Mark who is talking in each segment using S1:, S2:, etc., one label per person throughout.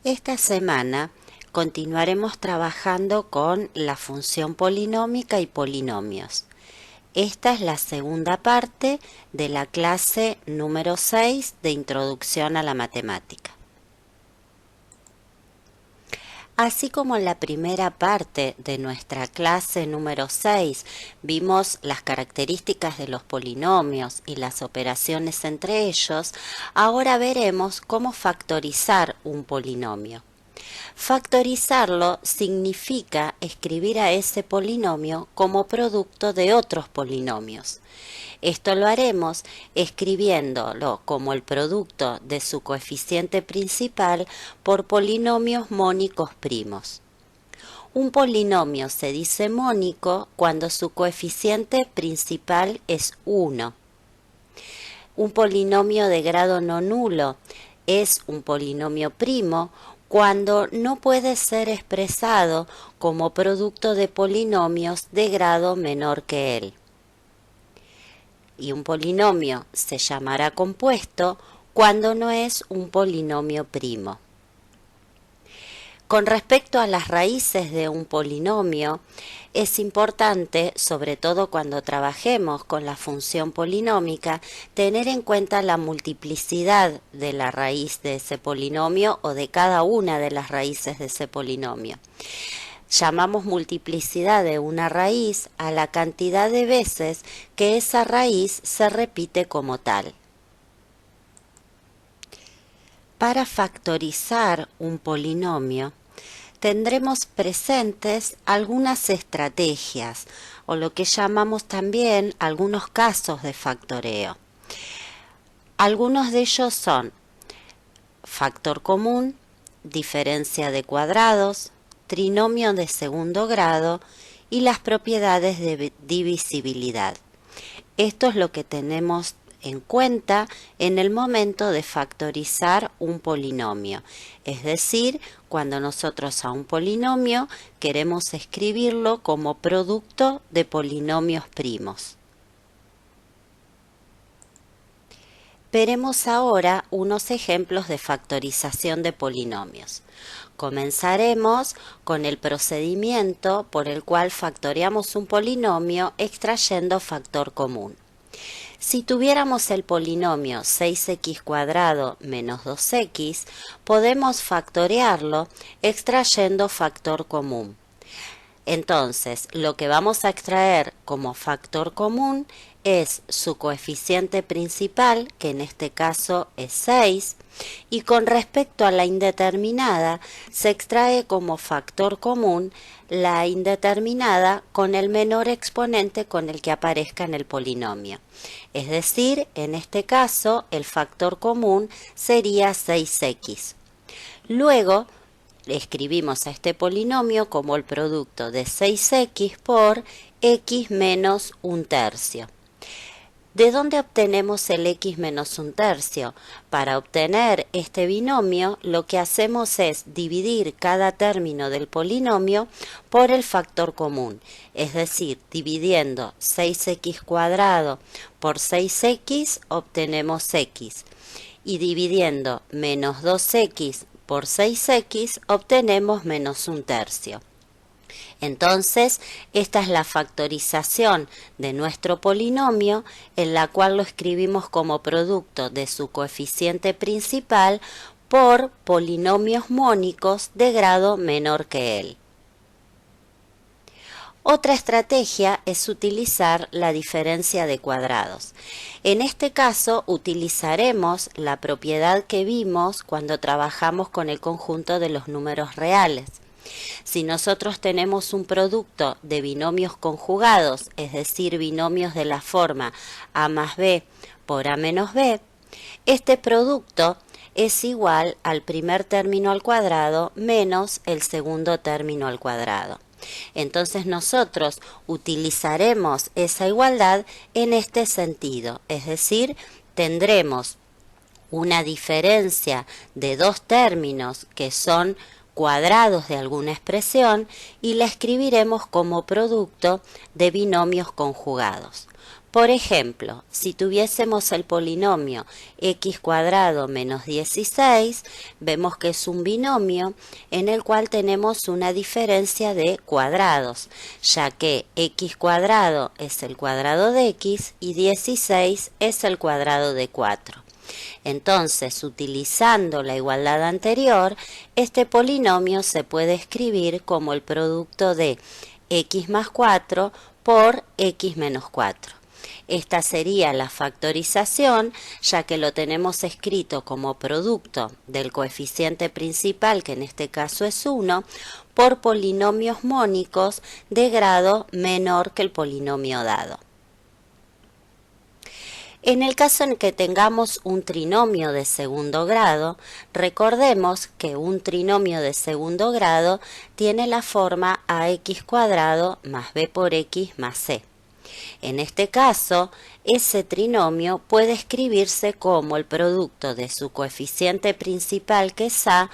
S1: Esta semana continuaremos trabajando con la función polinómica y polinomios. Esta es la segunda parte de la clase número 6 de Introducción a la Matemática. Así como en la primera parte de nuestra clase número 6 vimos las características de los polinomios y las operaciones entre ellos, ahora veremos cómo factorizar un polinomio. Factorizarlo significa escribir a ese polinomio como producto de otros polinomios. Esto lo haremos escribiéndolo como el producto de su coeficiente principal por polinomios mónicos primos. Un polinomio se dice mónico cuando su coeficiente principal es 1. Un polinomio de grado no nulo es un polinomio primo cuando no puede ser expresado como producto de polinomios de grado menor que él. Y un polinomio se llamará compuesto cuando no es un polinomio primo. Con respecto a las raíces de un polinomio, es importante, sobre todo cuando trabajemos con la función polinómica, tener en cuenta la multiplicidad de la raíz de ese polinomio o de cada una de las raíces de ese polinomio. Llamamos multiplicidad de una raíz a la cantidad de veces que esa raíz se repite como tal. Para factorizar un polinomio, tendremos presentes algunas estrategias, o lo que llamamos también algunos casos de factoreo. Algunos de ellos son factor común, diferencia de cuadrados, trinomio de segundo grado y las propiedades de divisibilidad. Esto es lo que tenemos en cuenta en el momento de factorizar un polinomio, es decir, cuando nosotros a un polinomio queremos escribirlo como producto de polinomios primos. Veremos ahora unos ejemplos de factorización de polinomios. Comenzaremos con el procedimiento por el cual factoreamos un polinomio extrayendo factor común. Si tuviéramos el polinomio 6x² menos 2x, podemos factorearlo extrayendo factor común. Entonces, lo que vamos a extraer como factor común es su coeficiente principal, que en este caso es 6, y con respecto a la indeterminada, se extrae como factor común la indeterminada con el menor exponente con el que aparezca en el polinomio. Es decir, en este caso, el factor común sería 6x. Luego, escribimos a este polinomio como el producto de 6x por x menos 1/3. ¿De dónde obtenemos el x menos 1/3? Para obtener este binomio, lo que hacemos es dividir cada término del polinomio por el factor común, es decir, dividiendo 6x² por 6x obtenemos x, y dividiendo menos 2x por 6x obtenemos menos 1/3. Entonces, esta es la factorización de nuestro polinomio, en la cual lo escribimos como producto de su coeficiente principal por polinomios mónicos de grado menor que él. Otra estrategia es utilizar la diferencia de cuadrados. En este caso utilizaremos la propiedad que vimos cuando trabajamos con el conjunto de los números reales. Si nosotros tenemos un producto de binomios conjugados, es decir, binomios de la forma a más b por a menos b, este producto es igual al primer término al cuadrado menos el segundo término al cuadrado. Entonces nosotros utilizaremos esa igualdad en este sentido, es decir, tendremos una diferencia de dos términos que son cuadrados de alguna expresión y la escribiremos como producto de binomios conjugados. Por ejemplo, si tuviésemos el polinomio x cuadrado menos 16, vemos que es un binomio en el cual tenemos una diferencia de cuadrados, ya que x cuadrado es el cuadrado de x y 16 es el cuadrado de 4. Entonces, utilizando la igualdad anterior, este polinomio se puede escribir como el producto de x más 4 por x menos 4. Esta sería la factorización, ya que lo tenemos escrito como producto del coeficiente principal, que en este caso es 1, por polinomios mónicos de grado menor que el polinomio dado. En el caso en que tengamos un trinomio de segundo grado, recordemos que un trinomio de segundo grado tiene la forma ax cuadrado más b por x más c. En este caso, ese trinomio puede escribirse como el producto de su coeficiente principal, que es a,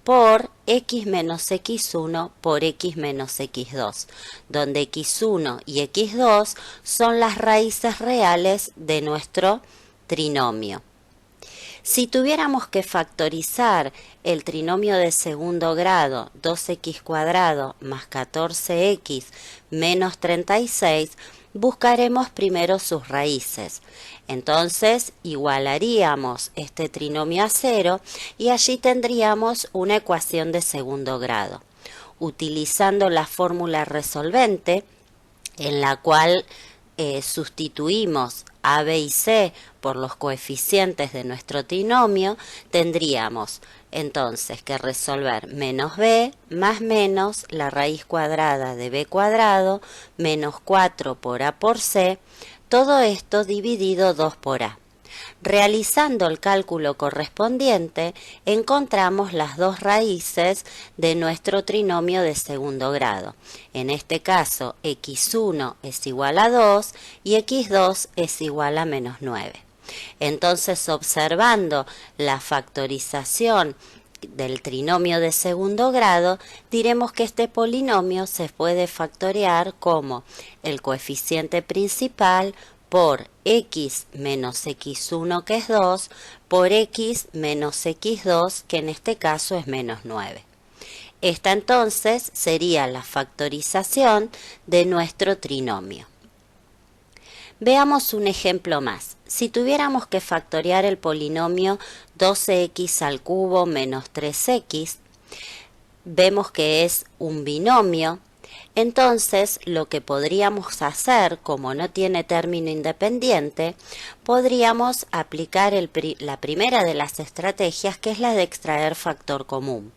S1: por x menos x1 por x menos x2, donde x1 y x2 son las raíces reales de nuestro trinomio. Si tuviéramos que factorizar el trinomio de segundo grado 2x cuadrado más 14x menos 36, buscaremos primero sus raíces. Entonces igualaríamos este trinomio a 0 y allí tendríamos una ecuación de segundo grado. Utilizando la fórmula resolvente, en la cual sustituimos a, b y c por los coeficientes de nuestro trinomio, tendríamos entonces que resolver menos b más menos la raíz cuadrada de b cuadrado menos 4 por a por c, todo esto dividido 2 por a. Realizando el cálculo correspondiente, encontramos las dos raíces de nuestro trinomio de segundo grado. En este caso, x1 es igual a 2 y x2 es igual a menos 9. Entonces, observando la factorización del trinomio de segundo grado, diremos que este polinomio se puede factorear como el coeficiente principal por x menos x1, que es 2, por x menos x2, que en este caso es menos 9. Esta entonces sería la factorización de nuestro trinomio. Veamos un ejemplo más. Si tuviéramos que factorear el polinomio 12x al cubo menos 3x, vemos que es un binomio. Entonces, lo que podríamos hacer, como no tiene término independiente, podríamos aplicar la primera de las estrategias, que es la de extraer factor común.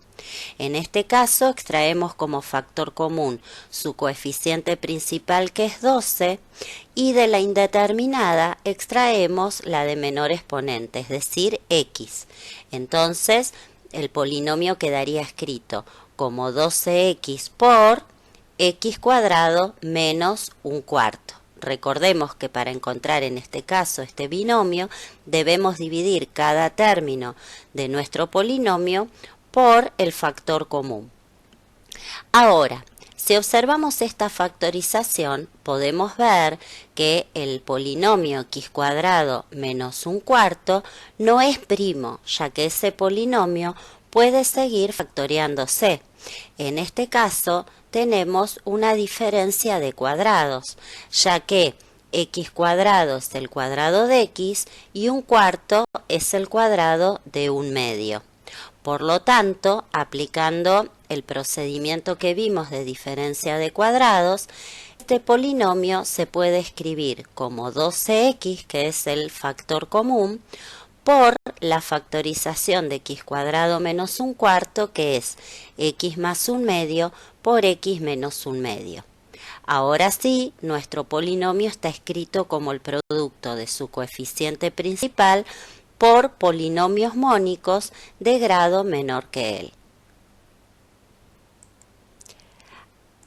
S1: En este caso, extraemos como factor común su coeficiente principal, que es 12, y de la indeterminada extraemos la de menor exponente, es decir, x. Entonces, el polinomio quedaría escrito como 12x por x cuadrado menos un cuarto. Recordemos que para encontrar en este caso este binomio debemos dividir cada término de nuestro polinomio por el factor común. Ahora, si observamos esta factorización, podemos ver que el polinomio x cuadrado menos un cuarto no es primo, ya que ese polinomio puede seguir factoreándose. En este caso, tenemos una diferencia de cuadrados, ya que x cuadrado es el cuadrado de x y un cuarto es el cuadrado de un medio. Por lo tanto, aplicando el procedimiento que vimos de diferencia de cuadrados, este polinomio se puede escribir como 12x, que es el factor común, por la factorización de x cuadrado menos un cuarto, que es x más un medio por x menos un medio. Ahora sí, nuestro polinomio está escrito como el producto de su coeficiente principal por polinomios mónicos de grado menor que él.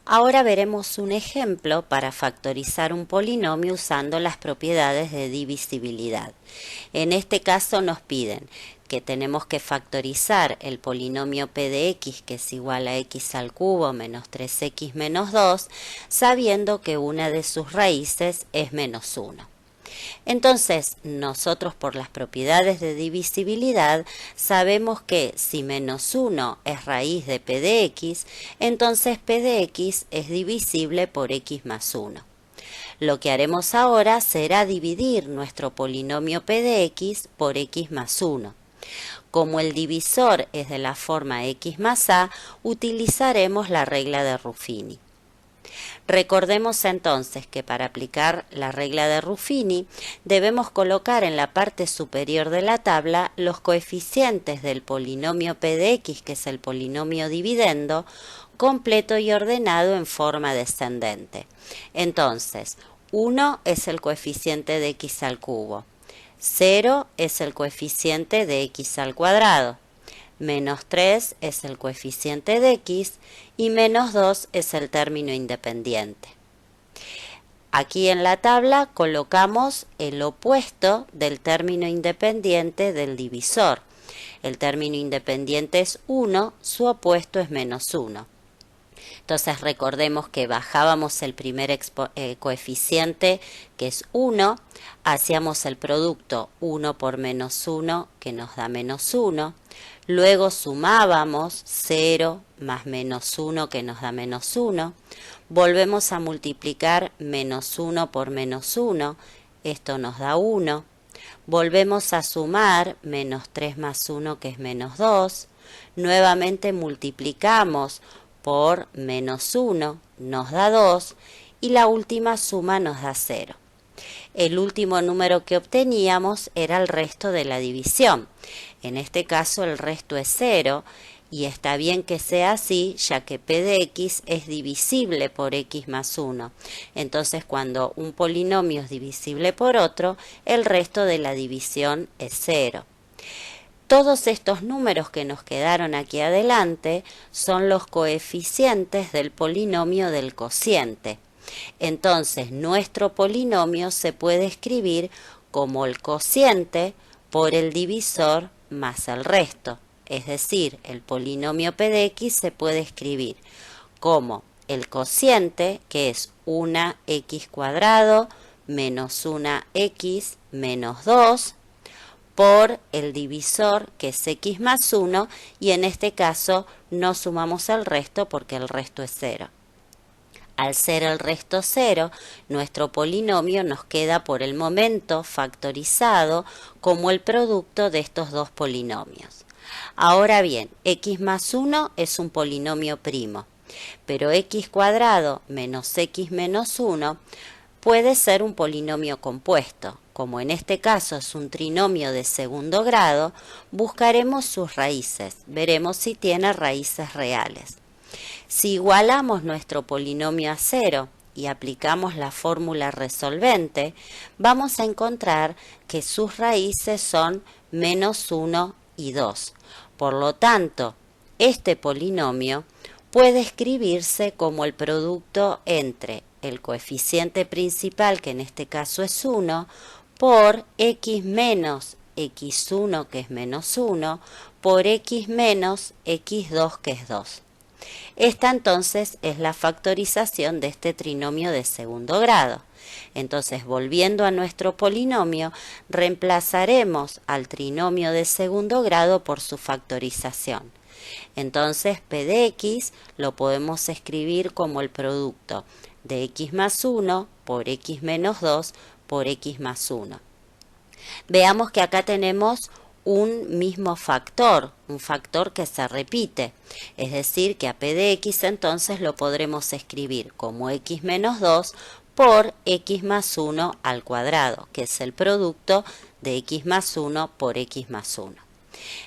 S1: Ahora veremos un ejemplo para factorizar un polinomio usando las propiedades de divisibilidad. En este caso nos piden que tenemos que factorizar el polinomio p de x, que es igual a x al cubo menos 3x menos 2, sabiendo que una de sus raíces es menos 1. Entonces, nosotros por las propiedades de divisibilidad sabemos que si menos 1 es raíz de p de x, entonces p de x es divisible por x más 1. Lo que haremos ahora será dividir nuestro polinomio p de x por x más 1. Como el divisor es de la forma x más a, utilizaremos la regla de Ruffini. Recordemos entonces que para aplicar la regla de Ruffini debemos colocar en la parte superior de la tabla los coeficientes del polinomio p de x, que es el polinomio dividendo, completo y ordenado en forma descendente. Entonces, 1 es el coeficiente de x al cubo, 0 es el coeficiente de x al cuadrado, menos 3 es el coeficiente de x y menos 2 es el término independiente. Aquí en la tabla colocamos el opuesto del término independiente del divisor. El término independiente es 1, su opuesto es menos 1. Entonces recordemos que bajábamos el primer coeficiente, que es 1, hacíamos el producto 1 por menos 1, que nos da menos 1, luego sumábamos 0 más menos 1, que nos da menos 1, volvemos a multiplicar menos 1 por menos 1, esto nos da 1, volvemos a sumar menos 3 más 1, que es menos 2, nuevamente multiplicamos por menos 1, nos da 2, y la última suma nos da 0. El último número que obteníamos era el resto de la división. En este caso el resto es 0, y está bien que sea así, ya que p de x es divisible por x más 1. Entonces, cuando un polinomio es divisible por otro, el resto de la división es 0. Todos estos números que nos quedaron aquí adelante son los coeficientes del polinomio del cociente. Entonces, nuestro polinomio se puede escribir como el cociente por el divisor más el resto. Es decir, el polinomio p de x se puede escribir como el cociente, que es 1x cuadrado menos 1x menos 2, por el divisor, que es x más 1, y en este caso no sumamos el resto porque el resto es 0. Al ser el resto 0, nuestro polinomio nos queda por el momento factorizado como el producto de estos dos polinomios. Ahora bien, x más 1 es un polinomio primo, pero x cuadrado menos x menos 1 puede ser un polinomio compuesto. Como en este caso es un trinomio de segundo grado, buscaremos sus raíces. Veremos si tiene raíces reales. Si igualamos nuestro polinomio a 0 y aplicamos la fórmula resolvente, vamos a encontrar que sus raíces son menos 1 y 2. Por lo tanto, este polinomio puede escribirse como el producto entre el coeficiente principal, que en este caso es 1, por x menos x1, que es menos 1, por x menos x2, que es 2. Esta entonces es la factorización de este trinomio de segundo grado. Entonces, volviendo a nuestro polinomio, reemplazaremos al trinomio de segundo grado por su factorización. Entonces, p de x lo podemos escribir como el producto de x más 1 por x menos 2 por x más 1. Veamos que acá tenemos un mismo factor, un factor que se repite, es decir que a p de x entonces lo podremos escribir como x menos 2 por x más 1 al cuadrado, que es el producto de x más 1 por x más 1.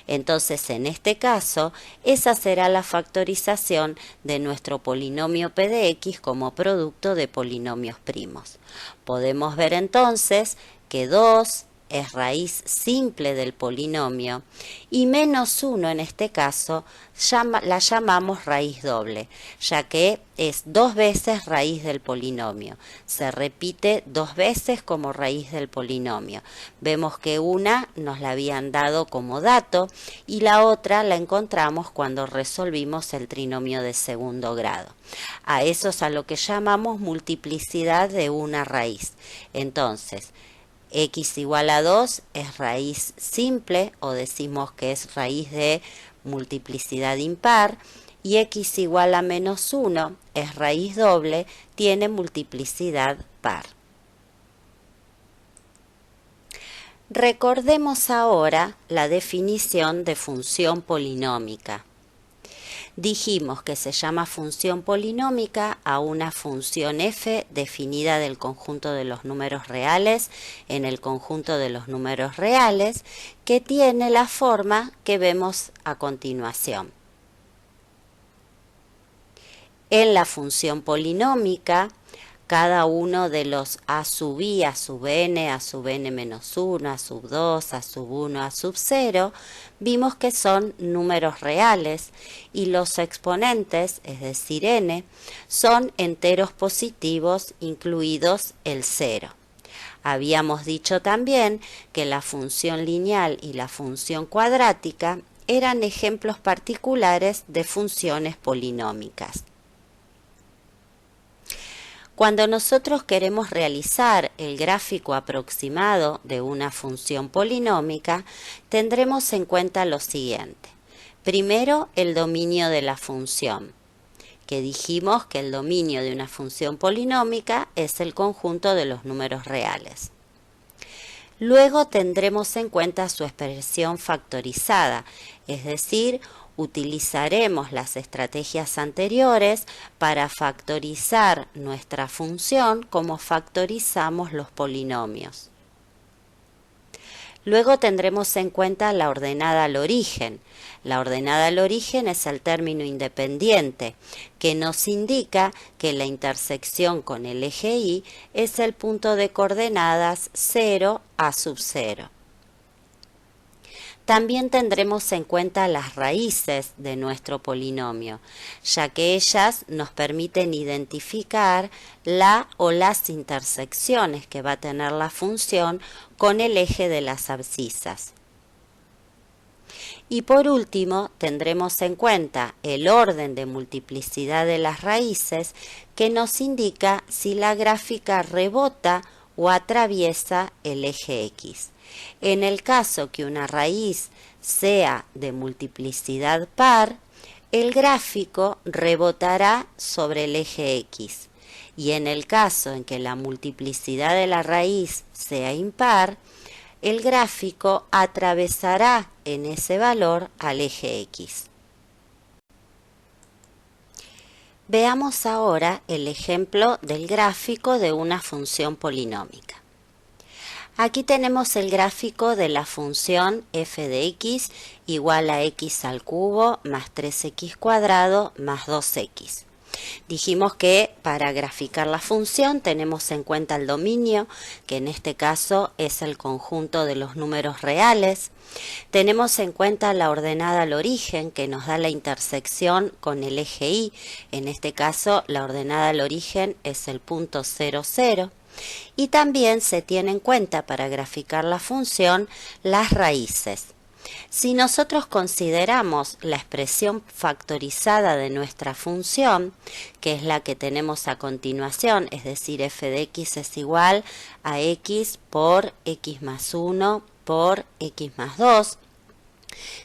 S1: Entonces, en este caso, esa será la factorización de nuestro polinomio p de x como producto de polinomios primos. Podemos ver entonces que 2 es raíz simple del polinomio y menos 1 en este caso la llamamos raíz doble, ya que es 2 veces raíz del polinomio. Se repite 2 veces como raíz del polinomio. Vemos que una nos la habían dado como dato y la otra la encontramos cuando resolvimos el trinomio de segundo grado. A eso es a lo que llamamos multiplicidad de una raíz. Entonces, X igual a 2 es raíz simple o decimos que es raíz de multiplicidad impar y X igual a menos 1 es raíz doble, tiene multiplicidad par. Recordemos ahora la definición de función polinómica. Dijimos que se llama función polinómica a una función f definida del conjunto de los números reales en el conjunto de los números reales que tiene la forma que vemos a continuación. En la función polinómica, cada uno de los a sub i, a sub n menos 1, a sub 2, a sub 1, a sub 0, vimos que son números reales y los exponentes, es decir n, son enteros positivos incluidos el 0. Habíamos dicho también que la función lineal y la función cuadrática eran ejemplos particulares de funciones polinómicas. Cuando nosotros queremos realizar el gráfico aproximado de una función polinómica, tendremos en cuenta lo siguiente. Primero, el dominio de la función, que dijimos que el dominio de una función polinómica es el conjunto de los números reales. Luego tendremos en cuenta su expresión factorizada, es decir, utilizaremos las estrategias anteriores para factorizar nuestra función como factorizamos los polinomios. Luego tendremos en cuenta la ordenada al origen. La ordenada al origen es el término independiente, que nos indica que la intersección con el eje Y es el punto de coordenadas 0 a sub 0. También tendremos en cuenta las raíces de nuestro polinomio, ya que ellas nos permiten identificar la o las intersecciones que va a tener la función con el eje de las abscisas. Y por último, tendremos en cuenta el orden de multiplicidad de las raíces que nos indica si la gráfica rebota o atraviesa el eje X. En el caso que una raíz sea de multiplicidad par, el gráfico rebotará sobre el eje X. Y en el caso en que la multiplicidad de la raíz sea impar, el gráfico atravesará en ese valor al eje X. Veamos ahora el ejemplo del gráfico de una función polinómica. Aquí tenemos el gráfico de la función f de x igual a x al cubo más 3x cuadrado más 2x. Dijimos que para graficar la función tenemos en cuenta el dominio, que en este caso es el conjunto de los números reales. Tenemos en cuenta la ordenada al origen, que nos da la intersección con el eje Y. En este caso, la ordenada al origen es el punto 0, 0. Y también se tiene en cuenta para graficar la función las raíces. Si nosotros consideramos la expresión factorizada de nuestra función, que es la que tenemos a continuación, es decir, f de x es igual a x por x más 1 por x más 2,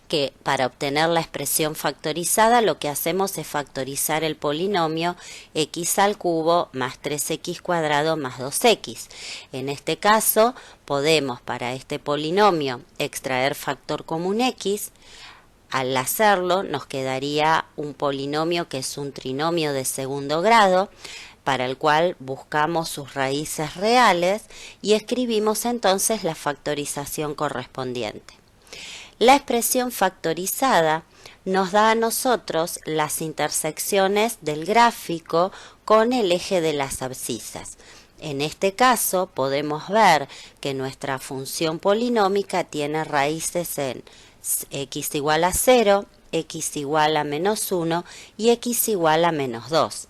S1: que para obtener la expresión factorizada lo que hacemos es factorizar el polinomio x al cubo más 3x cuadrado más 2x. En este caso podemos para este polinomio extraer factor común x. Al hacerlo nos quedaría un polinomio que es un trinomio de segundo grado, para el cual buscamos sus raíces reales y escribimos entonces la factorización correspondiente. La expresión factorizada nos da a nosotros las intersecciones del gráfico con el eje de las abscisas. En este caso podemos ver que nuestra función polinómica tiene raíces en x igual a 0, x igual a menos 1 y x igual a menos 2.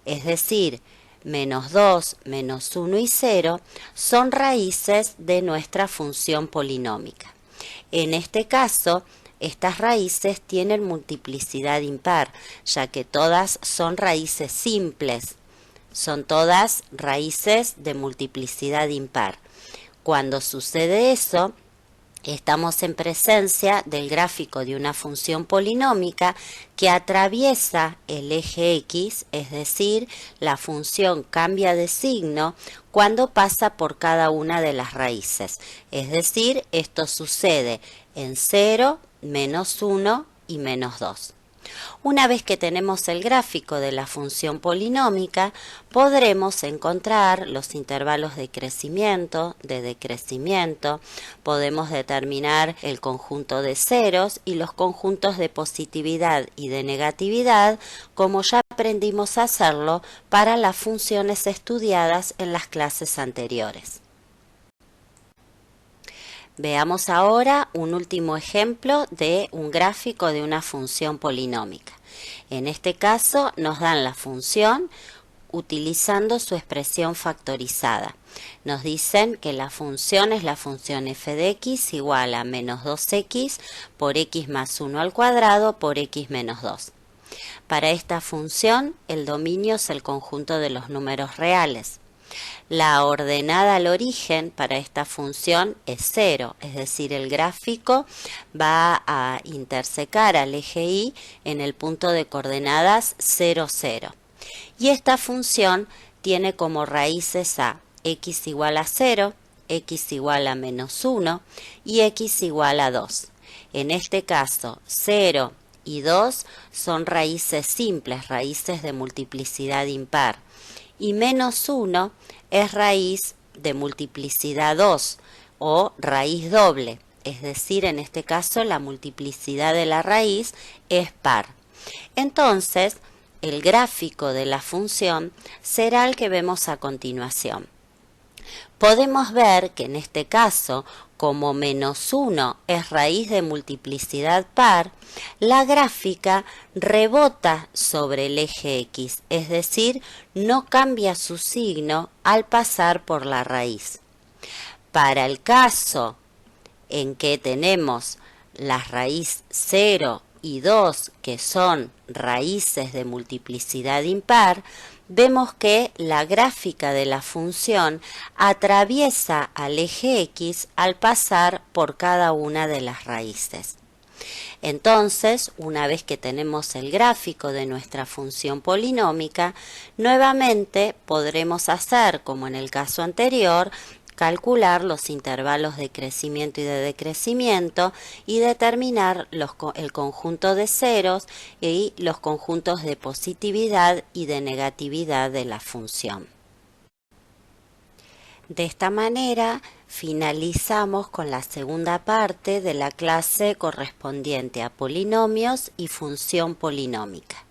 S1: Es decir, menos 2, menos 1 y 0 son raíces de nuestra función polinómica. En este caso, estas raíces tienen multiplicidad impar, ya que todas son raíces simples. Son todas raíces de multiplicidad impar. Cuando sucede eso, estamos en presencia del gráfico de una función polinómica que atraviesa el eje X, es decir, la función cambia de signo cuando pasa por cada una de las raíces. Es decir, esto sucede en 0, -1 y -2. Una vez que tenemos el gráfico de la función polinómica, podremos encontrar los intervalos de crecimiento, de decrecimiento, podemos determinar el conjunto de ceros y los conjuntos de positividad y de negatividad, como ya aprendimos a hacerlo para las funciones estudiadas en las clases anteriores. Veamos ahora un último ejemplo de un gráfico de una función polinómica. En este caso nos dan la función utilizando su expresión factorizada. Nos dicen que la función es la función f de x igual a menos 2x por x más 1 al cuadrado por x menos 2. Para esta función, el dominio es el conjunto de los números reales. La ordenada al origen para esta función es 0, es decir, el gráfico va a intersecar al eje Y en el punto de coordenadas 0, 0. Y esta función tiene como raíces a x igual a 0, x igual a menos 1 y x igual a 2. En este caso, 0 y 2 son raíces simples, raíces de multiplicidad impar. Y menos 1 es raíz de multiplicidad 2 o raíz doble, es decir, en este caso la multiplicidad de la raíz es par. Entonces, el gráfico de la función será el que vemos a continuación. Podemos ver que en este caso, como menos 1 es raíz de multiplicidad par, la gráfica rebota sobre el eje X, es decir, no cambia su signo al pasar por la raíz. Para el caso en que tenemos la raíz 0 y 2, que son raíces de multiplicidad impar, vemos que la gráfica de la función atraviesa al eje X al pasar por cada una de las raíces. Entonces, una vez que tenemos el gráfico de nuestra función polinómica, nuevamente podremos hacer, como en el caso anterior, calcular los intervalos de crecimiento y de decrecimiento y determinar el conjunto de ceros y los conjuntos de positividad y de negatividad de la función. De esta manera finalizamos con la segunda parte de la clase correspondiente a polinomios y función polinómica.